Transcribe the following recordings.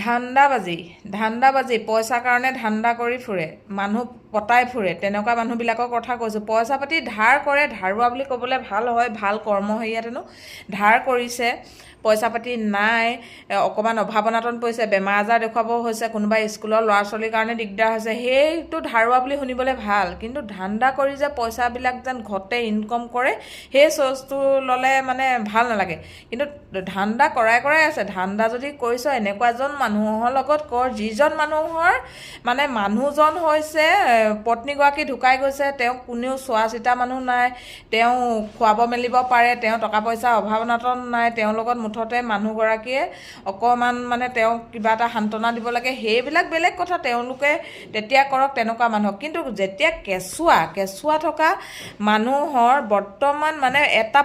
ধান্দাবাজি পইচাৰ কাৰণে ধান্দা কৰি ফুৰে, মানুহ পতাই ফুৰে, তেনেকুৱা মানুহবিলাকৰ কথা কৈছোঁ। পইচা পাতি ধাৰ কৰে, ধাৰুৱা বুলি ক'বলৈ ভাল হয়, ভাল কৰ্ম হেৰিয়াতেনো ধাৰ কৰিছে, পইচা পাতি নাই, অকণমান অভাৱনাতন পৰিছে, বেমাৰ আজাৰ দেখুৱাব হৈছে, কোনোবা স্কুলৰ ল'ৰা ছোৱালীৰ কাৰণে দিগদাৰ হৈছে, সেইটো ধাৰুৱা বুলি শুনিবলৈ ভাল। কিন্তু ধান্দা কৰি যে পইচাবিলাক যেন ঘটে, ইনকম কৰে, সেই চ'ৰ্চটো ল'লে মানে ভাল নালাগে। কিন্তু ধান্দা কৰাই আছে। ধান্দা যদি কৰিছ এনেকুৱা এজন মানুহৰ লগত কৰ, যিজন মানুহৰ মানে মানুহজন হৈছে পত্নীগৰাকী ঢুকাই গৈছে, তেওঁক কোনেও চোৱা চিতা মানুহ নাই, তেওঁ খুৱাব মেলিব পাৰে, তেওঁ টকা পইচা অভাৱনাতন নাই, তেওঁৰ লগত মুঠতে মানুহগৰাকীয়ে অকণমান মানে তেওঁক কিবা এটা সান্তনা দিব লাগে, সেইবিলাক বেলেগ কথা, তেওঁলোকে তেতিয়া কৰক তেনেকুৱা মানুহক। কিন্তু যেতিয়া কেঁচুৱা থকা মানুহৰ বৰ্তমান মানে এটা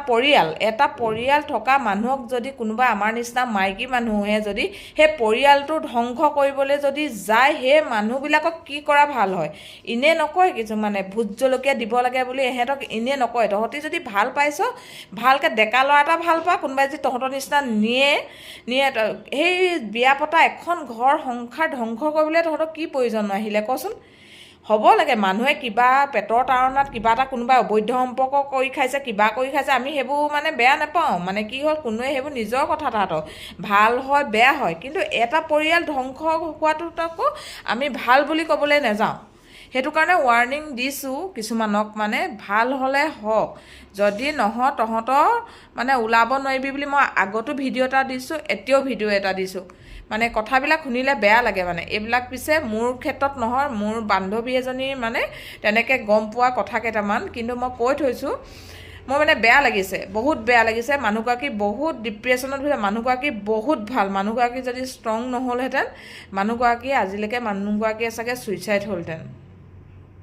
পৰিয়াল থকা মানুহক যদি কোনোবা আমাৰ নিচিনা মাইকী মানুহে যদি সেই পৰিয়ালটো ধ্বংস কৰিবলৈ যদি যায়, সেই মানুহবিলাকক কি কৰা ভাল হয়? এনেই নকয় কিছুমানে ভোট জলকীয়া দিব লাগে বুলি, এহেঁতক এনেই নকয়। তহঁতি যদি ভাল পাইছ, ভালকৈ ডেকা ল'ৰা এটা ভাল পা, কোনোবাই যদি তহঁতৰ নিচিনা নিয়ে সেই বিয়া পতা এখন ঘৰ সংসাৰ ধ্বংস কৰিবলৈ তহঁতক কি প্ৰয়োজন আহিলে কচোন? হ'ব লাগে মানুহে কিবা পেটৰ তাৰণাত কিবা এটা কোনোবাই অবৈধ সম্পৰ্ক কৰি খাইছে, কিবা কৰি খাইছে, আমি সেইবোৰ মানে বেয়া নাপাওঁ। মানে কি হ'ল, কোনোৱে সেইবোৰ নিজৰ কথা, তাহাঁতৰ ভাল হয় বেয়া হয়, কিন্তু এটা পৰিয়াল ধ্বংস হোৱাটোত আকৌ আমি ভাল বুলি ক'বলৈ নাযাওঁ। সেইটো কাৰণে ৱাৰ্ণিং দিছোঁ কিছুমানক, মানে ভাল হ'লে হওক, যদি নহয় তহঁতৰ মানে ওলাব নোৱাৰিবি বুলি মই আগতো ভিডিঅ' এটা দিছোঁ, এতিয়াও ভিডিঅ' এটা দিছোঁ। মানে কথাবিলাক শুনিলে বেয়া লাগে। মানে এইবিলাক পিছে মোৰ ক্ষেত্ৰত নহয়, মোৰ বান্ধৱী এজনীৰ মানে তেনেকৈ গম পোৱা কথা কেইটামান, কিন্তু মই কৈ থৈছোঁ। মোৰ মানে বেয়া লাগিছে, বহুত বেয়া লাগিছে। মানুহগৰাকী বহুত ডিপ্ৰেশ্যনত হৈছে, মানুহগৰাকী বহুত ভাল, মানুহগৰাকী যদি ষ্ট্ৰং নহ'লহেঁতেন, মানুহগৰাকীয়ে আজিলৈকে চাগে ছুইচাইড হ'লহেঁতেন।